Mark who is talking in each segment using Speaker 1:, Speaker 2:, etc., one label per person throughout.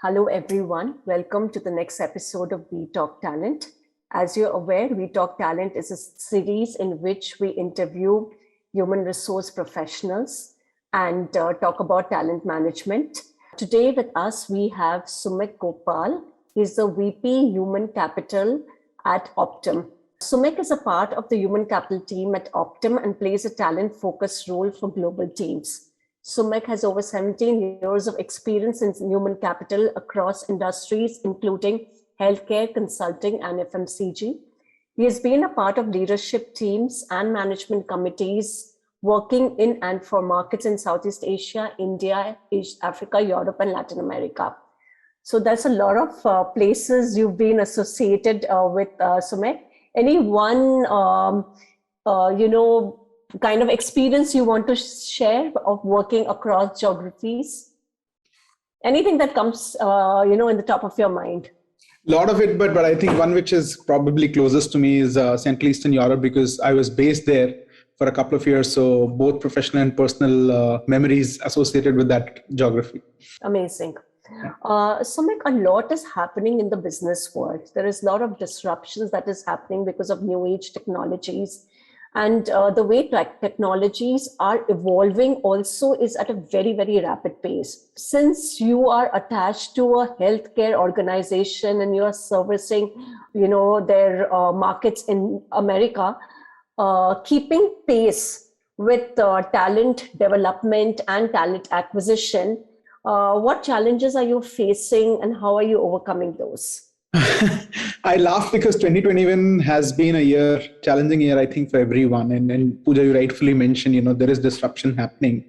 Speaker 1: Hello, everyone. Welcome to the next episode of We Talk Talent. As you're aware, We Talk Talent is a series in which we interview human resource professionals and talk about talent management. Today with us, we have Sumit Gopal. He's the VP Human Capital at Optum. Sumit is a part of the human capital team at Optum and plays a talent-focused role for global teams. Sumit has over 17 years of experience in human capital across industries, including healthcare, consulting, and FMCG. He has been a part of leadership teams and management committees working in and for markets in Southeast Asia, India, East Africa, Europe, and Latin America. So there's a lot of places you've been associated with, Sumit. Any one, kind of experience you want to share of working across geographies? Anything that comes, in the top of your mind?
Speaker 2: A lot of it, but I think one which is probably closest to me is Central Eastern Europe, because I was based there for a couple of years. So both professional and personal memories associated with that geography.
Speaker 1: Amazing. Sumit, a lot is happening in the business world. There is a lot of disruptions that is happening because of new age technologies. And the way technologies are evolving also is at a very, very rapid pace. Since you are attached to a healthcare organization and you are servicing, their markets in America, keeping pace with talent development and talent acquisition, what challenges are you facing and how are you overcoming those?
Speaker 2: I laugh because 2021 has been a challenging year, I think, for everyone. And Pooja, you rightfully mentioned, there is disruption happening.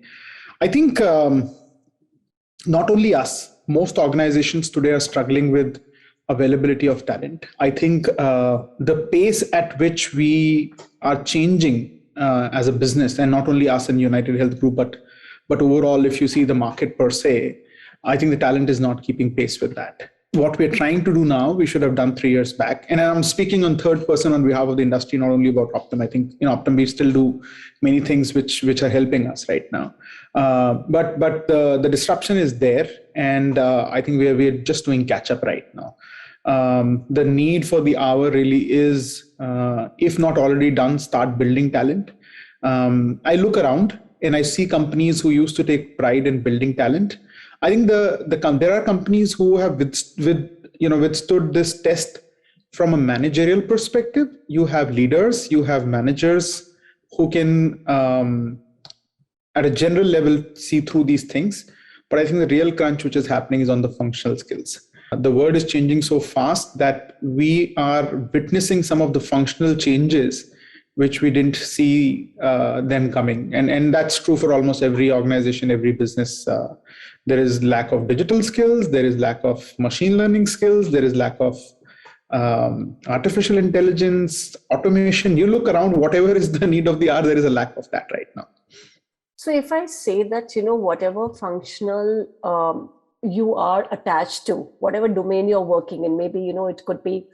Speaker 2: I think not only us, most organizations today are struggling with availability of talent. I think the pace at which we are changing as a business, and not only us in United Health Group, but overall, if you see the market per se, I think the talent is not keeping pace with that. What we're trying to do now, we should have done 3 years back. And I'm speaking on third person on behalf of the industry, not only about Optum. I think in Optum, we still do many things which are helping us right now. But the disruption is there. And I think we're just doing catch up right now. The need for the hour really is, if not already done, start building talent. I look around and I see companies who used to take pride in building talent. I think there are companies who have withstood this test from a managerial perspective. You have leaders, you have managers who can, at a general level, see through these things. But I think the real crunch which is happening is on the functional skills. The world is changing so fast that we are witnessing some of the functional changes which we didn't see them coming. And that's true for almost every organization, every business. There is lack of digital skills, there is lack of machine learning skills, there is lack of artificial intelligence, automation. You look around, whatever is the need of the hour, there is a lack of that right now.
Speaker 1: So if I say that, whatever functional you are attached to, whatever domain you're working in, maybe, it could be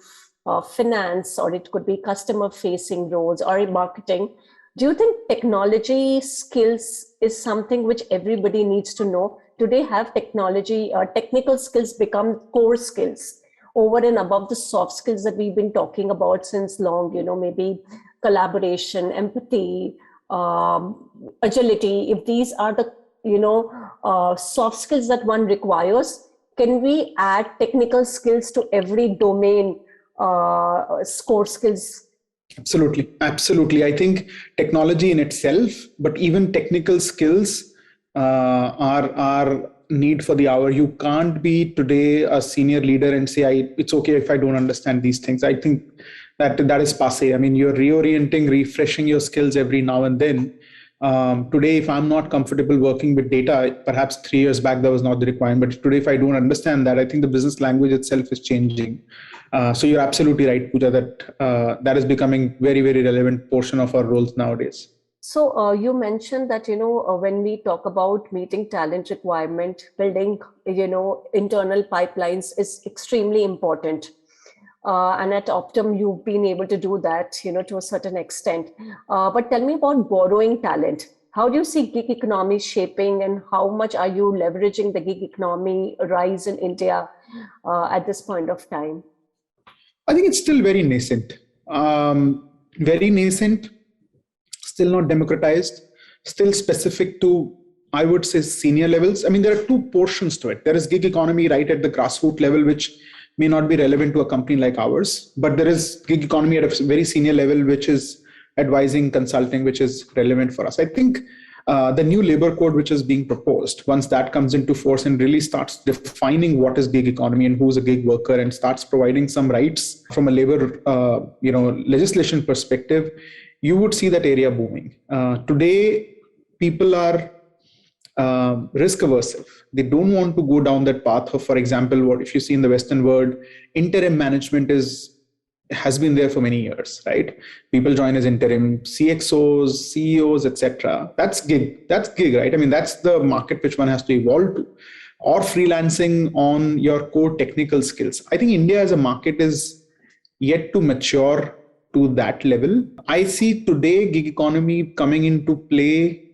Speaker 1: finance, or it could be customer facing roles or marketing. Do you think technology skills is something which everybody needs to know? Today, have technical skills become core skills over and above the soft skills that we've been talking about since long, maybe collaboration, empathy, agility. If these are the, soft skills that one requires, can we add technical skills to every domain, core skills?
Speaker 2: Absolutely. I think technology in itself, but even technical skills are need for the hour. You can't be today a senior leader and say, it's okay if I don't understand these things. I think that is passé. I mean, you're reorienting, refreshing your skills every now and then. Today, if I'm not comfortable working with data, perhaps 3 years back, that was not the requirement. But today, if I don't understand that, I think the business language itself is changing. So you're absolutely right, Pooja, that that is becoming very, very relevant portion of our roles nowadays.
Speaker 1: So you mentioned that, when we talk about meeting talent requirement, building, internal pipelines is extremely important. And at Optum, you've been able to do that, to a certain extent. But tell me about borrowing talent. How do you see gig economy shaping, and how much are you leveraging the gig economy rise in India at this point of time?
Speaker 2: I think it's still very nascent. Very nascent, still not democratized, still specific to, I would say, senior levels. I mean, there are two portions to it. There is gig economy right at the grassroots level, which may not be relevant to a company like ours, but there is gig economy at a very senior level, which is advising, consulting, which is relevant for us. I think the new labor code which is being proposed, once that comes into force and really starts defining what is gig economy and who's a gig worker, and starts providing some rights from a labor legislation perspective, you would see that area booming. Today, people are risk aversive. They don't want to go down that path of, for example, what if you see in the Western world, interim management has been there for many years, right? People join as interim CXOs, CEOs, etc. That's gig, right? I mean, that's the market which one has to evolve to. Or freelancing on your core technical skills. I think India as a market is yet to mature to that level. I see today gig economy coming into play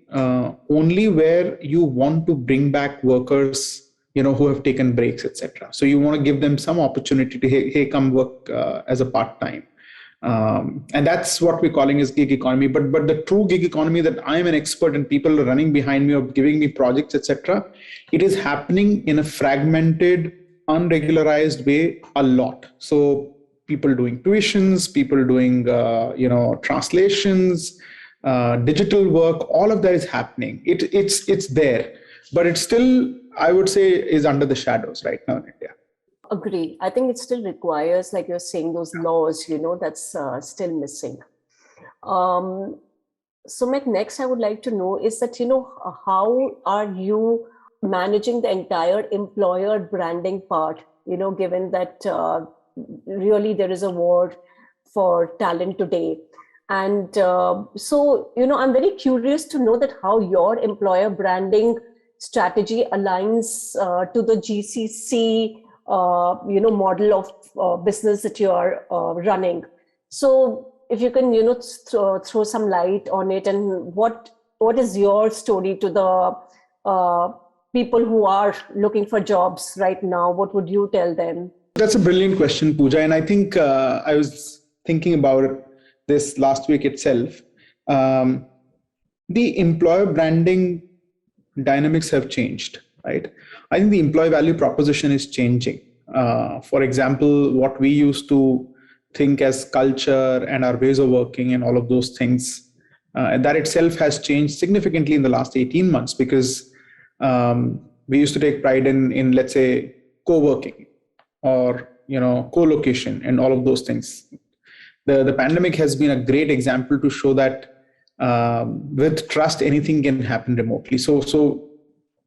Speaker 2: only where you want to bring back workers, who have taken breaks, etc. So you want to give them some opportunity to, hey, come work as a part-time. And that's what we're calling as gig economy. But the true gig economy that I'm an expert and people are running behind me or giving me projects, etc., it is happening in a fragmented, unregularized way a lot. So people doing tuitions, people doing, translations, digital work, all of that is happening. It's there, but it's still, I would say, is under the shadows right now in India.
Speaker 1: Agree. I think it still requires, like you're saying, those laws, that's still missing. So Meg, next I would like to know is that, how are you managing the entire employer branding part, given that really there is a war for talent today. And so, I'm very curious to know that how your employer branding strategy aligns to the GCC, model of business that you are running. So if you can, throw some light on it, and what is your story to the people who are looking for jobs right now? What would you tell them?
Speaker 2: That's a brilliant question, Pooja. And I think I was thinking about it this last week itself. The employer branding dynamics have changed, right? I think the employee value proposition is changing. For example, what we used to think as culture and our ways of working and all of those things, that itself has changed significantly in the last 18 months, because we used to take pride in let's say, co-working or, co-location and all of those things. The pandemic has been a great example to show that with trust, anything can happen remotely. So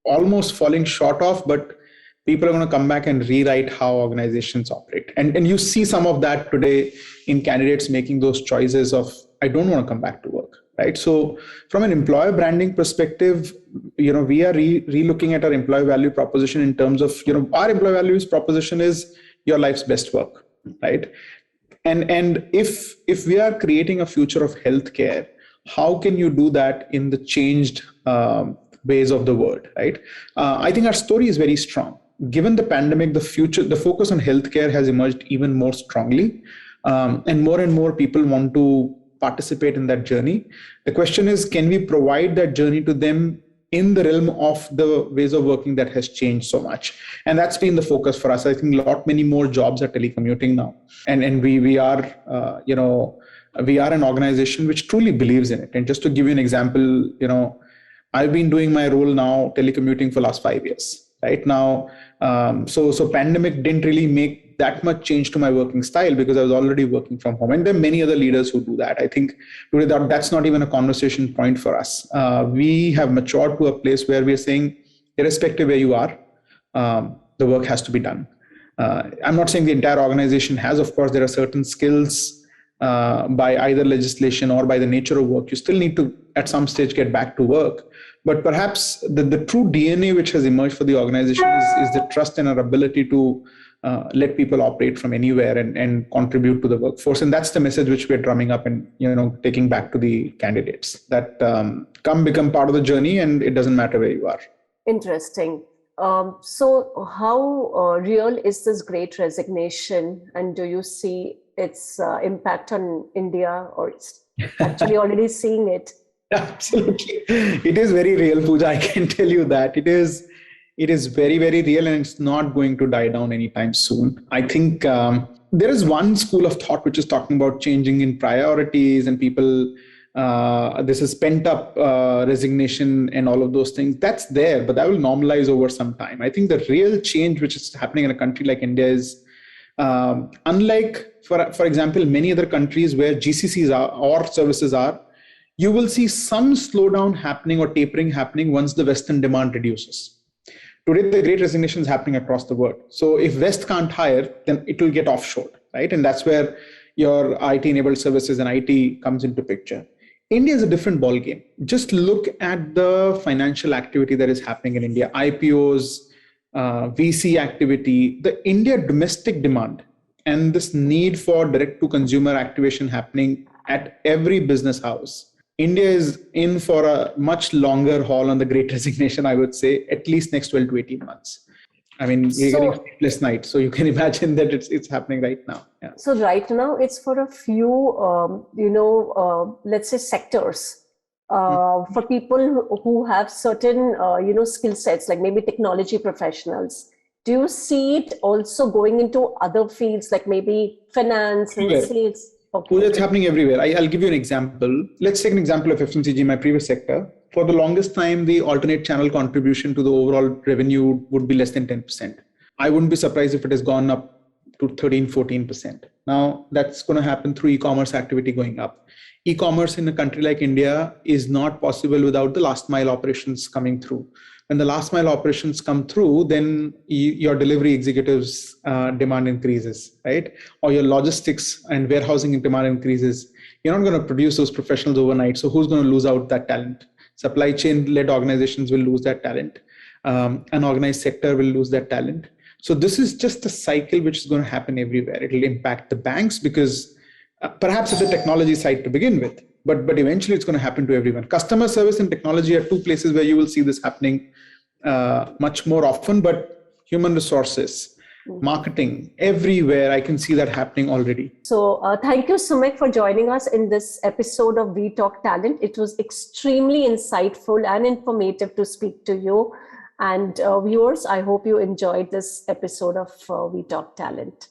Speaker 2: almost falling short of, but people are going to come back and rewrite how organizations operate. And you see some of that today in candidates making those choices of, I don't want to come back to work, right? So from an employer branding perspective, we are re-looking at our employee value proposition in terms of, our employee values proposition is your life's best work, right? And if we are creating a future of healthcare, how can you do that in the changed ways of the world, right? I think our story is very strong. Given the pandemic, the focus on healthcare has emerged even more strongly, and more people want to participate in that journey. The question is, can we provide that journey to them in the realm of the ways of working that has changed so much? And that's been the focus for us. I think many more jobs are telecommuting now, and we are we are an organization which truly believes in it. And just to give you an example, I've been doing my role now telecommuting for the last 5 years, right now. So pandemic didn't really make that much change to my working style, because I was already working from home. And there are many other leaders who do that. I think today that's not even a conversation point for us. We have matured to a place where we're saying, irrespective where you are, the work has to be done. I'm not saying the entire organization has. Of course, there are certain skills by either legislation or by the nature of work. You still need to, at some stage, get back to work. But perhaps the true DNA which has emerged for the organization is the trust in our ability to let people operate from anywhere and contribute to the workforce. And that's the message which we're drumming up and taking back to the candidates, that come become part of the journey, and it doesn't matter where you are.
Speaker 1: Interesting. So how real is this great resignation, and do you see its impact on India, or it's actually already seeing it?
Speaker 2: Absolutely. It is very real, Pooja. I can tell you that. It is very, very real, and it's not going to die down anytime soon. I think there is one school of thought which is talking about changing in priorities and people, this is pent up resignation and all of those things. That's there, but that will normalize over some time. I think the real change which is happening in a country like India is, unlike, for example, many other countries where GCCs are or services are, you will see some slowdown happening or tapering happening once the Western demand reduces. Today, the great resignation is happening across the world. So if West can't hire, then it will get offshored, right? And that's where your IT-enabled services and IT comes into picture. India is a different ballgame. Just look at the financial activity that is happening in India, IPOs, VC activity, the India domestic demand, and this need for direct-to-consumer activation happening at every business house. India is in for a much longer haul on the great resignation, I would say, at least next 12 to 18 months. I mean, we're getting sleepless nights, so you can imagine that it's happening right now. Yeah.
Speaker 1: So right now, it's for a few, let's say sectors, for people who have certain, skill sets, like maybe technology professionals. Do you see it also going into other fields, like maybe finance and sales?
Speaker 2: Okay. It's happening everywhere. I'll give you an example. Let's take an example of FMCG, my previous sector. For the longest time, the alternate channel contribution to the overall revenue would be less than 10%. I wouldn't be surprised if it has gone up to 13, 14%. Now, that's going to happen through e-commerce activity going up. E-commerce in a country like India is not possible without the last mile operations coming through. When the last mile operations come through, then your delivery executives' demand increases, right? Or your logistics and warehousing demand increases. You're not going to produce those professionals overnight. So who's going to lose out that talent? Supply chain-led organizations will lose that talent. Unorganized sector will lose that talent. So this is just a cycle which is going to happen everywhere. It will impact the banks because perhaps at the technology side to begin with, but eventually it's going to happen to everyone. Customer service and technology are two places where you will see this happening much more often, but human resources, marketing, everywhere, I can see that happening already.
Speaker 1: So thank you, Sumek, for joining us in this episode of We Talk Talent. It was extremely insightful and informative to speak to you. And viewers, I hope you enjoyed this episode of We Talk Talent.